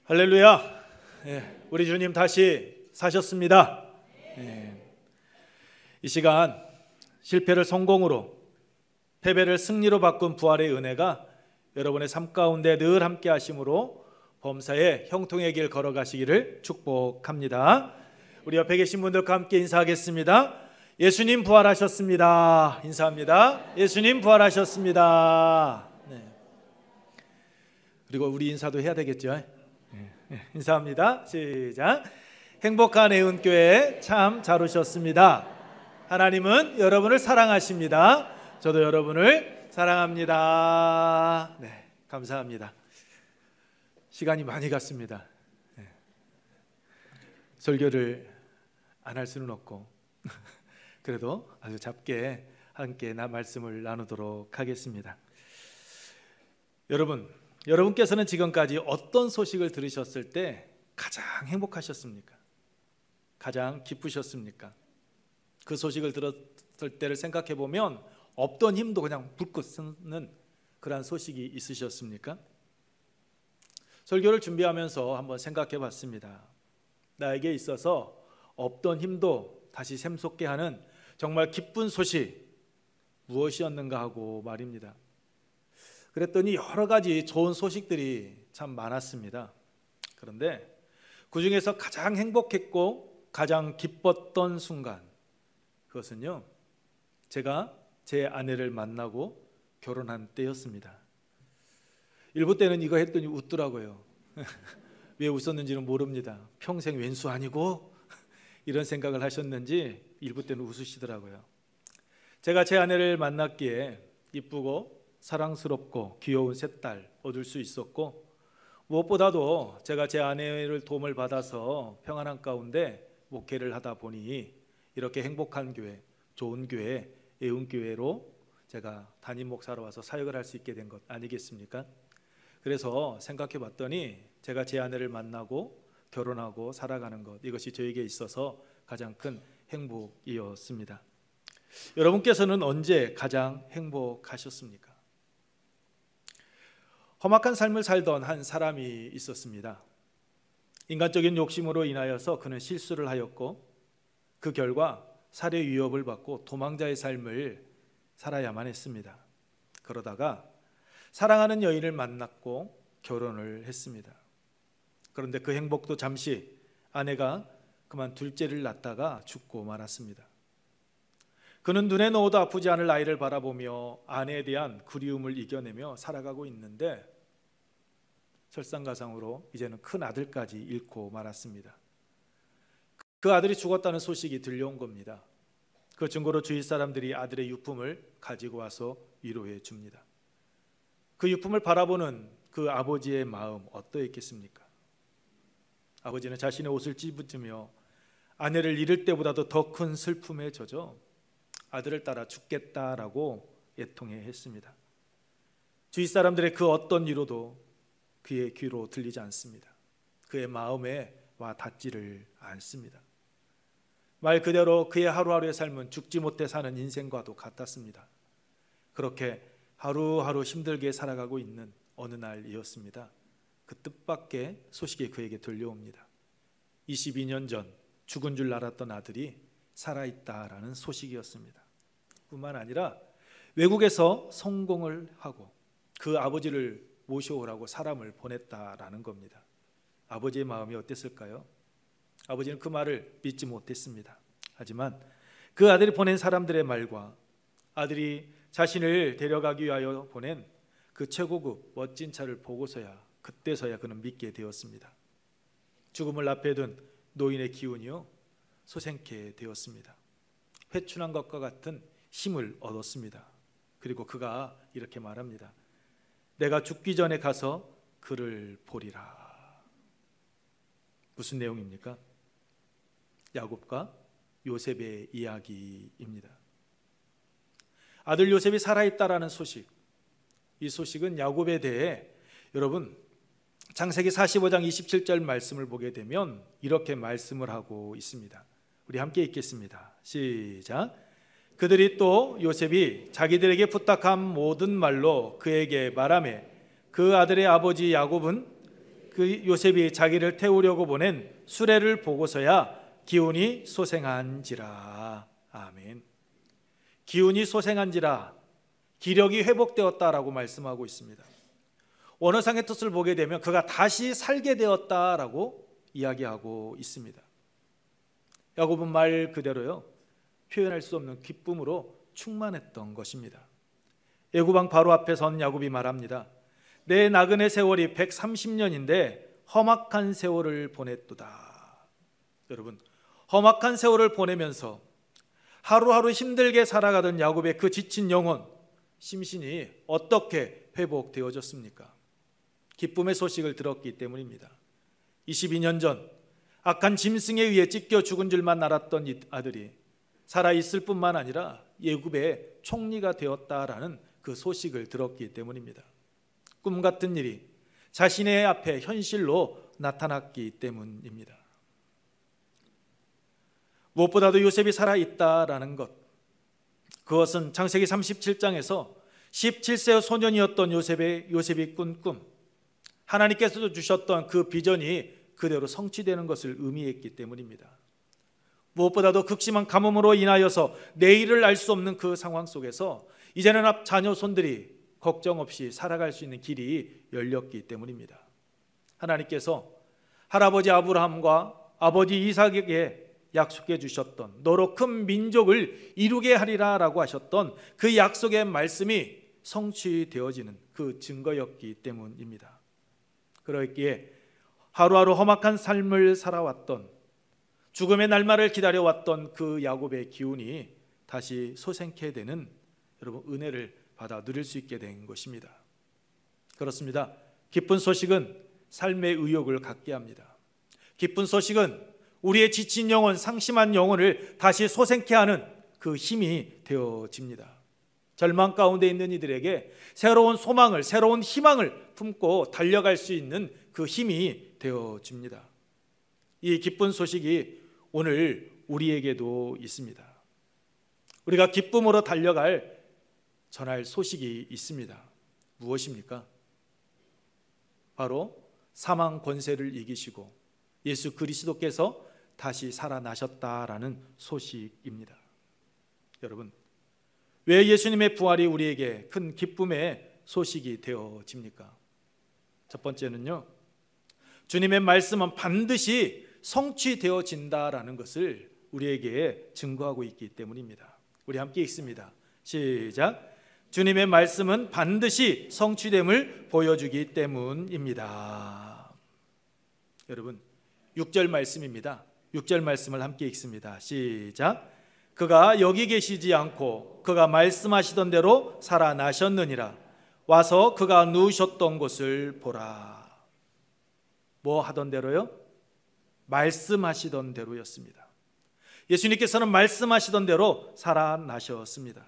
할렐루야. 우리 주님 다시 사셨습니다. 이 시간 실패를 성공으로, 패배를 승리로 바꾼 부활의 은혜가 여러분의 삶 가운데 늘 함께 하심으로 범사의 형통의 길 걸어가시기를 축복합니다. 우리 옆에 계신 분들과 함께 인사하겠습니다. 예수님 부활하셨습니다. 인사합니다. 예수님 부활하셨습니다. 그리고 우리 인사도 해야 되겠죠. 인사합니다. 시작. 행복한 애운교회 참 잘 오셨습니다. 하나님은 여러분을 사랑하십니다. 저도 여러분을 사랑합니다. 감사합니다. 시간이 많이 갔습니다. 설교를 안 할 수는 없고 그래도 아주 짧게 함께 말씀을 나누도록 하겠습니다. 여러분께서는 지금까지 어떤 소식을 들으셨을 때 가장 행복하셨습니까? 가장 기쁘셨습니까? 그 소식을 들었을 때를 생각해 보면 없던 힘도 그냥 불끈 쓰는 그런 소식이 있으셨습니까? 설교를 준비하면서 한번 생각해 봤습니다. 나에게 있어서 없던 힘도 다시 샘솟게 하는 정말 기쁜 소식 무엇이었는가 하고 말입니다. 그랬더니 여러 가지 좋은 소식들이 참 많았습니다. 그런데 그 중에서 가장 행복했고 가장 기뻤던 순간, 그것은요, 제가 제 아내를 만나고 결혼한 때였습니다. 일부 때는 이거 했더니 웃더라고요. 왜 웃었는지는 모릅니다. 평생 왼수 아니고 이런 생각을 하셨는지 일부 때는 웃으시더라고요. 제가 제 아내를 만났기에 이쁘고 사랑스럽고 귀여운 세 딸 얻을 수 있었고, 무엇보다도 제가 제 아내를 도움을 받아서 평안한 가운데 목회를 하다 보니 이렇게 행복한 교회, 좋은 교회, 애운교회로 제가 담임 목사로 와서 사역을 할 수 있게 된 것 아니겠습니까? 그래서 생각해 봤더니 제가 제 아내를 만나고 결혼하고 살아가는 것, 이것이 저에게 있어서 가장 큰 행복이었습니다. 여러분께서는 언제 가장 행복하셨습니까? 험악한 삶을 살던 한 사람이 있었습니다. 인간적인 욕심으로 인하여서 그는 실수를 하였고, 그 결과 살해 위협을 받고 도망자의 삶을 살아야만 했습니다. 그러다가 사랑하는 여인을 만났고 결혼을 했습니다. 그런데 그 행복도 잠시, 아내가 그만 둘째를 낳다가 죽고 말았습니다. 그는 눈에 넣어도 아프지 않을 아이를 바라보며 아내에 대한 그리움을 이겨내며 살아가고 있는데, 설상가상으로 이제는 큰 아들까지 잃고 말았습니다. 그 아들이 죽었다는 소식이 들려온 겁니다. 그 증거로 주위 사람들이 아들의 유품을 가지고 와서 위로해 줍니다. 그 유품을 바라보는 그 아버지의 마음 어떠했겠습니까? 아버지는 자신의 옷을 찢으며 아내를 잃을 때보다도 더 큰 슬픔에 젖어 아들을 따라 죽겠다라고 애통해 했습니다. 주위 사람들의 그 어떤 위로도 그의 귀로 들리지 않습니다. 그의 마음에 와 닿지를 않습니다. 말 그대로 그의 하루하루의 삶은 죽지 못해 사는 인생과도 같았습니다. 그렇게 하루하루 힘들게 살아가고 있는 어느 날이었습니다. 그 뜻밖의 소식이 그에게 들려옵니다. 22년 전 죽은 줄 알았던 아들이 살아있다라는 소식이었습니다. 뿐만 아니라 외국에서 성공을 하고 그 아버지를 모셔오라고 사람을 보냈다라는 겁니다. 아버지의 마음이 어땠을까요? 아버지는 그 말을 믿지 못했습니다. 하지만 그 아들이 보낸 사람들의 말과 아들이 자신을 데려가기 위하여 보낸 그 최고급 멋진 차를 보고서야, 그때서야 그는 믿게 되었습니다. 죽음을 앞에 둔 노인의 기운이요, 소생케 되었습니다. 회춘한 것과 같은 힘을 얻었습니다. 그리고 그가 이렇게 말합니다. 내가 죽기 전에 가서 그를 보리라. 무슨 내용입니까? 야곱과 요셉의 이야기입니다. 아들 요셉이 살아있다라는 소식, 이 소식은 야곱에 대해, 여러분 창세기 45장 27절 말씀을 보게 되면 이렇게 말씀을 하고 있습니다. 우리 함께 읽겠습니다. 시작. 그들이 또 요셉이 자기들에게 부탁한 모든 말로 그에게 말하매 그 아들의 아버지 야곱은 그 요셉이 자기를 태우려고 보낸 수레를 보고서야 기운이 소생한지라. 아멘. 기운이 소생한지라, 기력이 회복되었다라고 말씀하고 있습니다. 원어상의 뜻을 보게 되면 그가 다시 살게 되었다라고 이야기하고 있습니다. 야곱은 말 그대로요, 표현할 수 없는 기쁨으로 충만했던 것입니다. 애굽왕 바로 앞에 선 야곱이 말합니다. 내 나그네 세월이 130년인데 험악한 세월을 보냈도다. 여러분, 험악한 세월을 보내면서 하루하루 힘들게 살아가던 야곱의 그 지친 영혼, 심신이 어떻게 회복되어졌습니까? 기쁨의 소식을 들었기 때문입니다. 22년 전 악한 짐승에 의해 찢겨 죽은 줄만 알았던 이 아들이 살아있을 뿐만 아니라 애굽의 총리가 되었다라는 그 소식을 들었기 때문입니다. 꿈 같은 일이 자신의 앞에 현실로 나타났기 때문입니다. 무엇보다도 요셉이 살아있다라는 것, 그것은 창세기 37장에서 17세 소년이었던 요셉이 꾼 꿈, 하나님께서 주셨던 그 비전이 그대로 성취되는 것을 의미했기 때문입니다. 무엇보다도 극심한 가뭄으로 인하여서 내일을 알 수 없는 그 상황 속에서 이제는 자녀 손들이 걱정 없이 살아갈 수 있는 길이 열렸기 때문입니다. 하나님께서 할아버지 아브라함과 아버지 이삭에게 약속해 주셨던 너로 큰 민족을 이루게 하리라 라고 하셨던 그 약속의 말씀이 성취되어지는 그 증거였기 때문입니다. 그렇기에 하루하루 험악한 삶을 살아왔던, 죽음의 날만을 기다려왔던 그 야곱의 기운이 다시 소생케 되는, 여러분, 은혜를 받아 누릴 수 있게 된 것입니다. 그렇습니다. 기쁜 소식은 삶의 의욕을 갖게 합니다. 기쁜 소식은 우리의 지친 영혼, 상심한 영혼을 다시 소생케 하는 그 힘이 되어집니다. 절망 가운데 있는 이들에게 새로운 소망을, 새로운 희망을 품고 달려갈 수 있는 그 힘이 되어집니다. 이 기쁜 소식이 오늘 우리에게도 있습니다. 우리가 기쁨으로 달려갈, 전할 소식이 있습니다. 무엇입니까? 바로 사망 권세를 이기시고 예수 그리스도께서 다시 살아나셨다라는 소식입니다. 여러분, 왜 예수님의 부활이 우리에게 큰 기쁨의 소식이 되어집니까? 첫 번째는요, 주님의 말씀은 반드시 성취되어진다라는 것을 우리에게 증거하고 있기 때문입니다. 우리 함께 읽습니다. 시작. 주님의 말씀은 반드시 성취됨을 보여주기 때문입니다. 여러분, 6절 말씀입니다. 6절 말씀을 함께 읽습니다. 시작. 그가 여기 계시지 않고 그가 말씀하시던 대로 살아나셨느니라. 와서 그가 누우셨던 곳을 보라. 뭐 하던 대로요? 말씀하시던 대로였습니다. 예수님께서는 말씀하시던 대로 살아나셨습니다.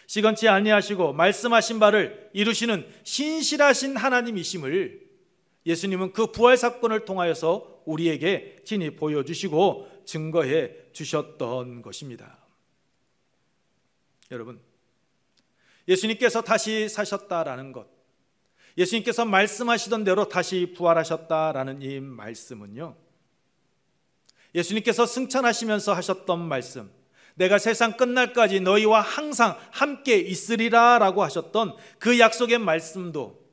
시건치 아니하시고 말씀하신 바를 이루시는 신실하신 하나님이심을 예수님은 그 부활 사건을 통하여서 우리에게 친히 보여주시고 증거해 주셨던 것입니다. 여러분, 예수님께서 다시 사셨다라는 것, 예수님께서 말씀하시던 대로 다시 부활하셨다라는 이 말씀은요, 예수님께서 승천하시면서 하셨던 말씀, 내가 세상 끝날까지 너희와 항상 함께 있으리라 라고 하셨던 그 약속의 말씀도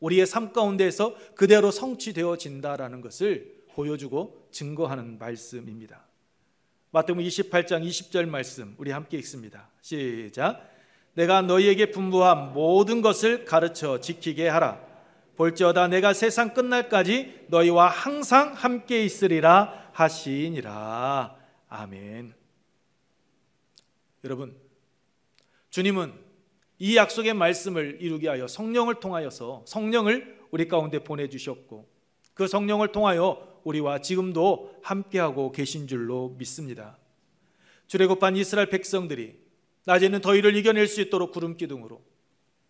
우리의 삶 가운데에서 그대로 성취되어진다라는 것을 보여주고 증거하는 말씀입니다. 마태복음 28장 20절 말씀 우리 함께 읽습니다. 시작. 내가 너희에게 분부한 모든 것을 가르쳐 지키게 하라. 볼지어다 내가 세상 끝날까지 너희와 항상 함께 있으리라 하시니라. 아멘. 여러분, 주님은 이 약속의 말씀을 이루게 하여 성령을 통하여서 성령을 우리 가운데 보내주셨고 그 성령을 통하여 우리와 지금도 함께하고 계신 줄로 믿습니다. 출애굽한 이스라엘 백성들이 낮에는 더위를 이겨낼 수 있도록 구름 기둥으로,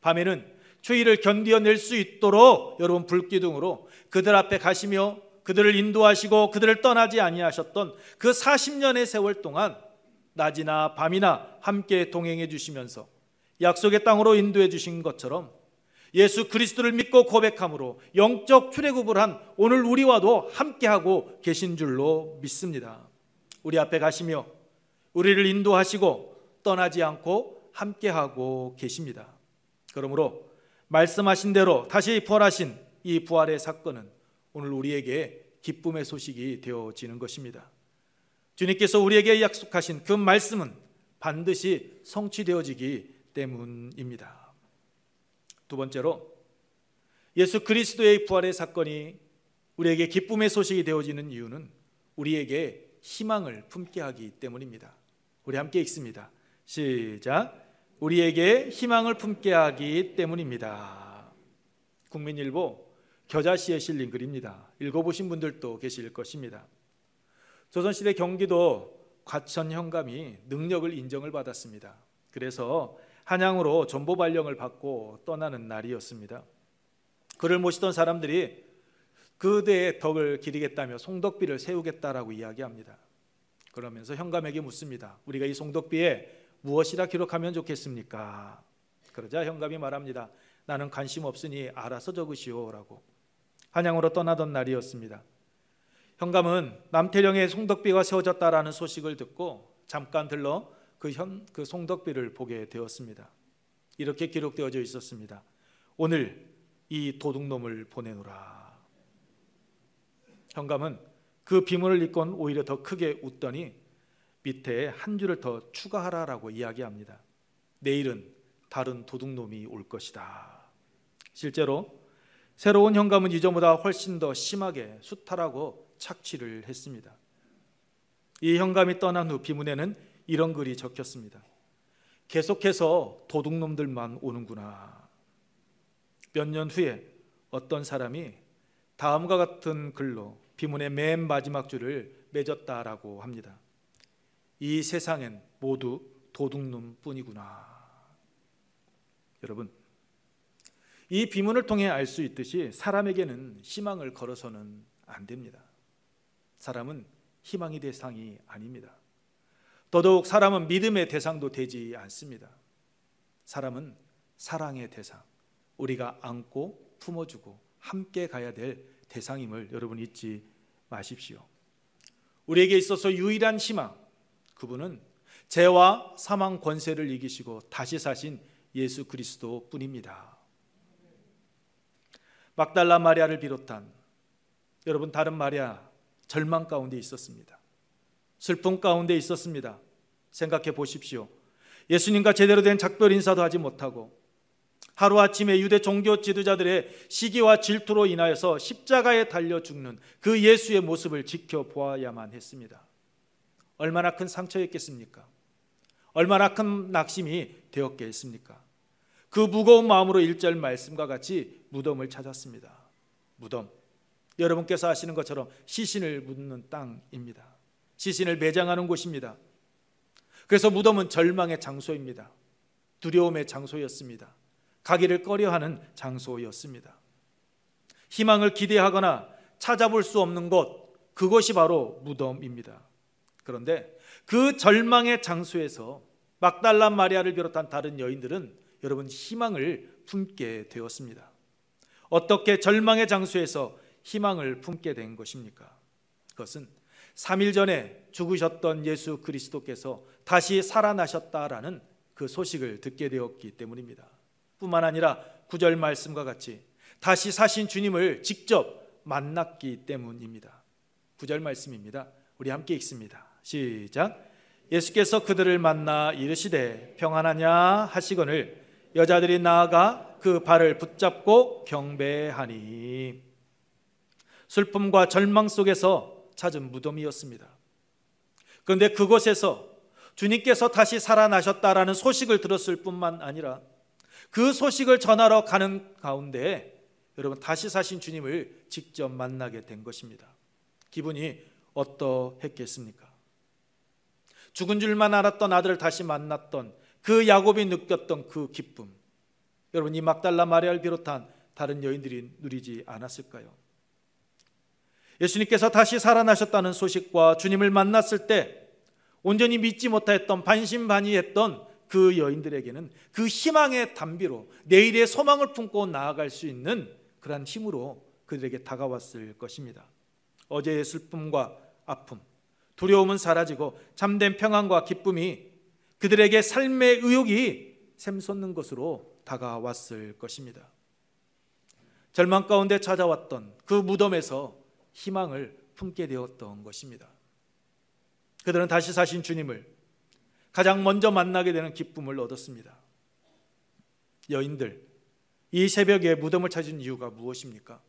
밤에는 추위를 견뎌낼 수 있도록 여러분 불기둥으로 그들 앞에 가시며 그들을 인도하시고 그들을 떠나지 아니하셨던 그 40년의 세월 동안 낮이나 밤이나 함께 동행해 주시면서 약속의 땅으로 인도해 주신 것처럼 예수 그리스도를 믿고 고백함으로 영적 출애굽을 한 오늘 우리와도 함께하고 계신 줄로 믿습니다. 우리 앞에 가시며 우리를 인도하시고 떠나지 않고 함께하고 계십니다. 그러므로 말씀하신 대로 다시 부활하신 이 부활의 사건은 오늘 우리에게 기쁨의 소식이 되어지는 것입니다. 주님께서 우리에게 약속하신 그 말씀은 반드시 성취되어지기 때문입니다. 두 번째로, 예수 그리스도의 부활의 사건이 우리에게 기쁨의 소식이 되어지는 이유는 우리에게 희망을 품게 하기 때문입니다. 우리 함께 읽습니다. 시작. 우리에게 희망을 품게 하기 때문입니다. 국민일보 겨자씨에 실린 글입니다. 읽어보신 분들도 계실 것입니다. 조선시대 경기도 과천 현감이 능력을 인정을 받았습니다. 그래서 한양으로 전보 발령을 받고 떠나는 날이었습니다. 그를 모시던 사람들이 그대의 덕을 기리겠다며 송덕비를 세우겠다라고 이야기합니다. 그러면서 현감에게 묻습니다. 우리가 이 송덕비에 무엇이라 기록하면 좋겠습니까? 그러자 현감이 말합니다. 나는 관심 없으니 알아서 적으시오라고. 한양으로 떠나던 날이었습니다. 현감은 남태령에 송덕비가 세워졌다라는 소식을 듣고 잠깐 들러 그 송덕비를 보게 되었습니다. 이렇게 기록되어져 있었습니다. 오늘 이 도둑놈을 보내노라. 현감은 그 비문을 읽곤 오히려 더 크게 웃더니 밑에 한 줄을 더 추가하라라고 이야기합니다. 내일은 다른 도둑놈이 올 것이다. 실제로 새로운 현감은 이전보다 훨씬 더 심하게 수탈하고 착취를 했습니다. 이 현감이 떠난 후 비문에는 이런 글이 적혔습니다. 계속해서 도둑놈들만 오는구나. 몇 년 후에 어떤 사람이 다음과 같은 글로 비문의 맨 마지막 줄을 맺었다라고 합니다. 이 세상엔 모두 도둑놈뿐이구나. 여러분, 이 비문을 통해 알 수 있듯이 사람에게는 희망을 걸어서는 안 됩니다. 사람은 희망의 대상이 아닙니다. 더더욱 사람은 믿음의 대상도 되지 않습니다. 사람은 사랑의 대상, 우리가 안고 품어주고 함께 가야 될 대상임을 여러분 잊지 마십시오. 우리에게 있어서 유일한 희망, 그분은 죄와 사망 권세를 이기시고 다시 사신 예수 그리스도 뿐입니다. 막달라 마리아를 비롯한 여러분 다른 마리아 절망 가운데 있었습니다. 슬픔 가운데 있었습니다. 생각해 보십시오. 예수님과 제대로 된 작별 인사도 하지 못하고 하루아침에 유대 종교 지도자들의 시기와 질투로 인하여서 십자가에 달려 죽는 그 예수의 모습을 지켜보아야만 했습니다. 얼마나 큰 상처였겠습니까? 얼마나 큰 낙심이 되었겠습니까? 그 무거운 마음으로 1절 말씀과 같이 무덤을 찾았습니다. 무덤, 여러분께서 아시는 것처럼 시신을 묻는 땅입니다. 시신을 매장하는 곳입니다. 그래서 무덤은 절망의 장소입니다. 두려움의 장소였습니다. 가기를 꺼려하는 장소였습니다. 희망을 기대하거나 찾아볼 수 없는 곳, 그것이 바로 무덤입니다. 그런데 그 절망의 장소에서 막달라 마리아를 비롯한 다른 여인들은 여러분 희망을 품게 되었습니다. 어떻게 절망의 장소에서 희망을 품게 된 것입니까? 그것은 3일 전에 죽으셨던 예수 그리스도께서 다시 살아나셨다라는 그 소식을 듣게 되었기 때문입니다. 뿐만 아니라 9절 말씀과 같이 다시 사신 주님을 직접 만났기 때문입니다. 9절 말씀입니다. 우리 함께 읽습니다. 시작. 예수께서 그들을 만나 이르시되 평안하냐 하시거늘 여자들이 나아가 그 발을 붙잡고 경배하니. 슬픔과 절망 속에서 찾은 무덤이었습니다. 그런데 그곳에서 주님께서 다시 살아나셨다라는 소식을 들었을 뿐만 아니라 그 소식을 전하러 가는 가운데 여러분 다시 사신 주님을 직접 만나게 된 것입니다. 기분이 어떠했겠습니까? 죽은 줄만 알았던 아들을 다시 만났던 그 야곱이 느꼈던 그 기쁨, 여러분 이 막달라 마리아를 비롯한 다른 여인들이 누리지 않았을까요? 예수님께서 다시 살아나셨다는 소식과 주님을 만났을 때 온전히 믿지 못했던 반신반의했던 그 여인들에게는 그 희망의 단비로 내일의 소망을 품고 나아갈 수 있는 그러한 힘으로 그들에게 다가왔을 것입니다. 어제의 슬픔과 아픔, 두려움은 사라지고 참된 평안과 기쁨이 그들에게 삶의 의욕이 샘솟는 것으로 다가왔을 것입니다. 절망 가운데 찾아왔던 그 무덤에서 희망을 품게 되었던 것입니다. 그들은 다시 사신 주님을 가장 먼저 만나게 되는 기쁨을 얻었습니다. 여인들, 이 새벽에 무덤을 찾은 이유가 무엇입니까?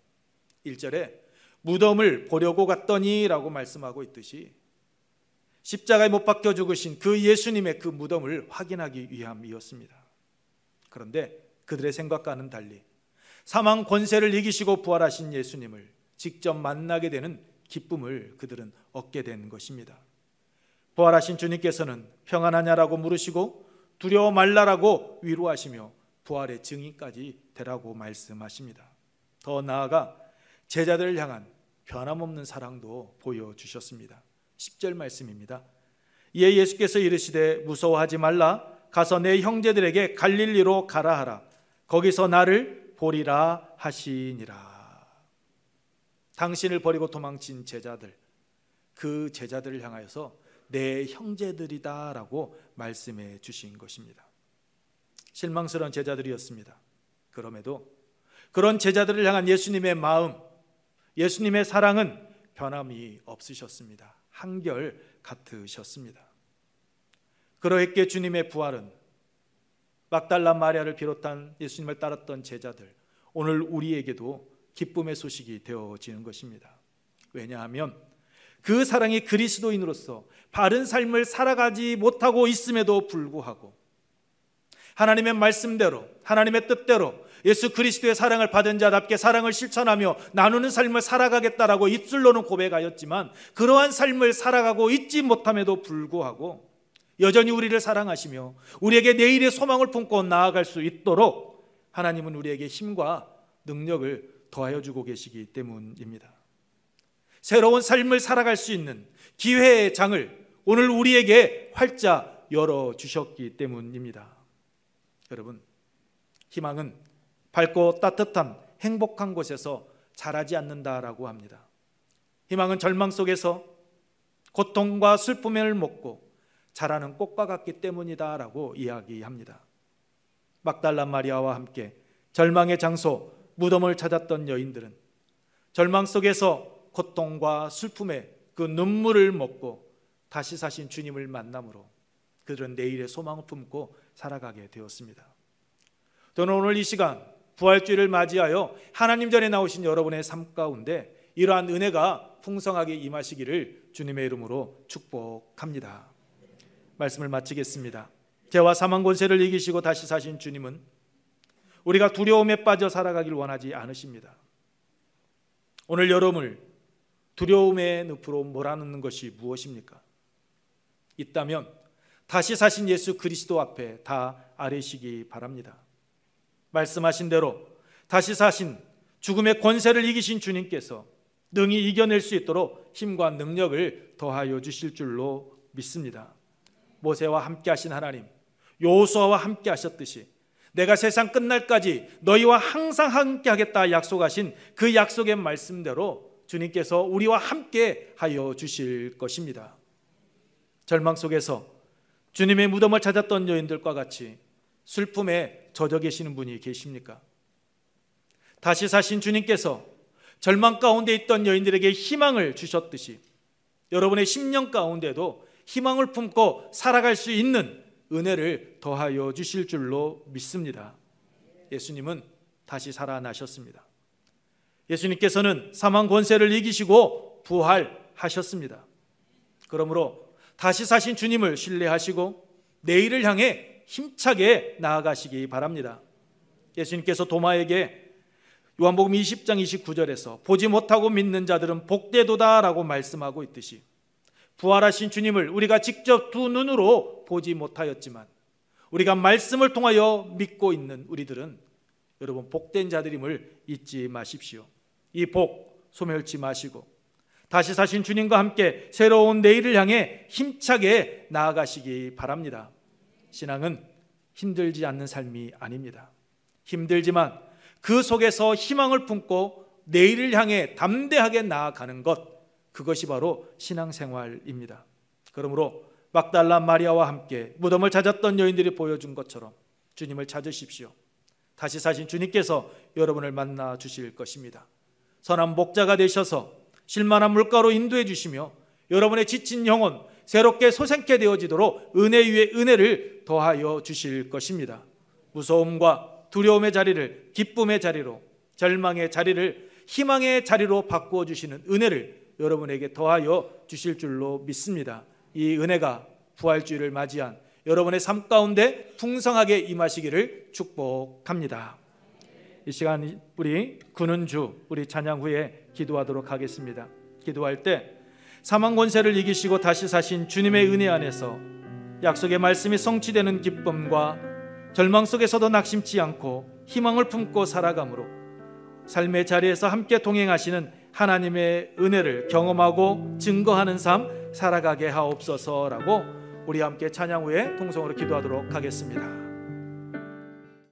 1절에 무덤을 보려고 갔더니 라고 말씀하고 있듯이 십자가에 못 박혀 죽으신 그 예수님의 그 무덤을 확인하기 위함이었습니다. 그런데 그들의 생각과는 달리 사망 권세를 이기시고 부활하신 예수님을 직접 만나게 되는 기쁨을 그들은 얻게 된 것입니다. 부활하신 주님께서는 평안하냐라고 물으시고 두려워 말라라고 위로하시며 부활의 증인까지 되라고 말씀하십니다. 더 나아가 제자들을 향한 변함없는 사랑도 보여주셨습니다. 10절 말씀입니다. 이에 예수께서 이르시되 무서워하지 말라. 가서 내 형제들에게 갈릴리로 가라 하라. 거기서 나를 보리라 하시니라. 당신을 버리고 도망친 제자들, 그 제자들을 향하여서 내 형제들이다 라고 말씀해 주신 것입니다. 실망스러운 제자들이었습니다. 그럼에도 그런 제자들을 향한 예수님의 마음, 예수님의 사랑은 변함이 없으셨습니다. 한결 같으셨습니다. 그러했기에 주님의 부활은 막달라 마리아를 비롯한 예수님을 따랐던 제자들, 오늘 우리에게도 기쁨의 소식이 되어지는 것입니다. 왜냐하면 그 사랑이 그리스도인으로서 바른 삶을 살아가지 못하고 있음에도 불구하고 하나님의 말씀대로, 하나님의 뜻대로 예수 그리스도의 사랑을 받은 자답게 사랑을 실천하며 나누는 삶을 살아가겠다라고 입술로는 고백하였지만 그러한 삶을 살아가고 있지 못함에도 불구하고 여전히 우리를 사랑하시며 우리에게 내일의 소망을 품고 나아갈 수 있도록 하나님은 우리에게 힘과 능력을 더하여 주고 계시기 때문입니다. 새로운 삶을 살아갈 수 있는 기회의 장을 오늘 우리에게 활짝 열어주셨기 때문입니다. 여러분, 희망은 밝고 따뜻한 행복한 곳에서 자라지 않는다라고 합니다. 희망은 절망 속에서 고통과 슬픔을 먹고 자라는 꽃과 같기 때문이다라고 이야기합니다. 막달라 마리아와 함께 절망의 장소 무덤을 찾았던 여인들은 절망 속에서 고통과 슬픔의 그 눈물을 먹고 다시 사신 주님을 만남으로 그들은 내일의 소망을 품고 살아가게 되었습니다. 저는 오늘 이 시간 부활주일을 맞이하여 하나님 전에 나오신 여러분의 삶 가운데 이러한 은혜가 풍성하게 임하시기를 주님의 이름으로 축복합니다. 말씀을 마치겠습니다. 죄와 사망 권세를 이기시고 다시 사신 주님은 우리가 두려움에 빠져 살아가길 원하지 않으십니다. 오늘 여러분을 두려움의 늪으로 몰아넣는 것이 무엇입니까? 있다면 다시 사신 예수 그리스도 앞에 다 아뢰시기 바랍니다. 말씀하신 대로 다시 사신 죽음의 권세를 이기신 주님께서 능히 이겨낼 수 있도록 힘과 능력을 더하여 주실 줄로 믿습니다. 모세와 함께 하신 하나님, 여호수아와 함께 하셨듯이 내가 세상 끝날까지 너희와 항상 함께 하겠다 약속하신 그 약속의 말씀대로 주님께서 우리와 함께 하여 주실 것입니다. 절망 속에서 주님의 무덤을 찾았던 여인들과 같이 슬픔에 젖어 계시는 분이 계십니까? 다시 사신 주님께서 절망 가운데 있던 여인들에게 희망을 주셨듯이 여러분의 심령 가운데도 희망을 품고 살아갈 수 있는 은혜를 더하여 주실 줄로 믿습니다. 예수님은 다시 살아나셨습니다. 예수님께서는 사망 권세를 이기시고 부활하셨습니다. 그러므로 다시 사신 주님을 신뢰하시고 내일을 향해 힘차게 나아가시기 바랍니다. 예수님께서 도마에게 요한복음 20장 29절에서 보지 못하고 믿는 자들은 복되도다 라고 말씀하고 있듯이 부활하신 주님을 우리가 직접 두 눈으로 보지 못하였지만 우리가 말씀을 통하여 믿고 있는 우리들은 여러분 복된 자들임을 잊지 마십시오. 이 복 소멸치 마시고 다시 사신 주님과 함께 새로운 내일을 향해 힘차게 나아가시기 바랍니다. 신앙은 힘들지 않는 삶이 아닙니다. 힘들지만 그 속에서 희망을 품고 내일을 향해 담대하게 나아가는 것, 그것이 바로 신앙생활입니다. 그러므로 막달라 마리아와 함께 무덤을 찾았던 여인들이 보여준 것처럼 주님을 찾으십시오. 다시 사신 주님께서 여러분을 만나 주실 것입니다. 선한 목자가 되셔서 실만한 물가로 인도해 주시며 여러분의 지친 영혼 새롭게 소생케 되어지도록 은혜 위에 은혜를 더하여 주실 것입니다. 무서움과 두려움의 자리를 기쁨의 자리로, 절망의 자리를 희망의 자리로 바꾸어 주시는 은혜를 여러분에게 더하여 주실 줄로 믿습니다. 이 은혜가 부활주일을 맞이한 여러분의 삶 가운데 풍성하게 임하시기를 축복합니다. 이 시간 우리 구는 주, 우리 찬양 후에 기도하도록 하겠습니다. 기도할 때 사망 권세를 이기시고 다시 사신 주님의 은혜 안에서 약속의 말씀이 성취되는 기쁨과 절망 속에서도 낙심치 않고 희망을 품고 살아감으로 삶의 자리에서 함께 동행하시는 하나님의 은혜를 경험하고 증거하는 삶 살아가게 하옵소서라고 우리 함께 찬양 후에 통성으로 기도하도록 하겠습니다.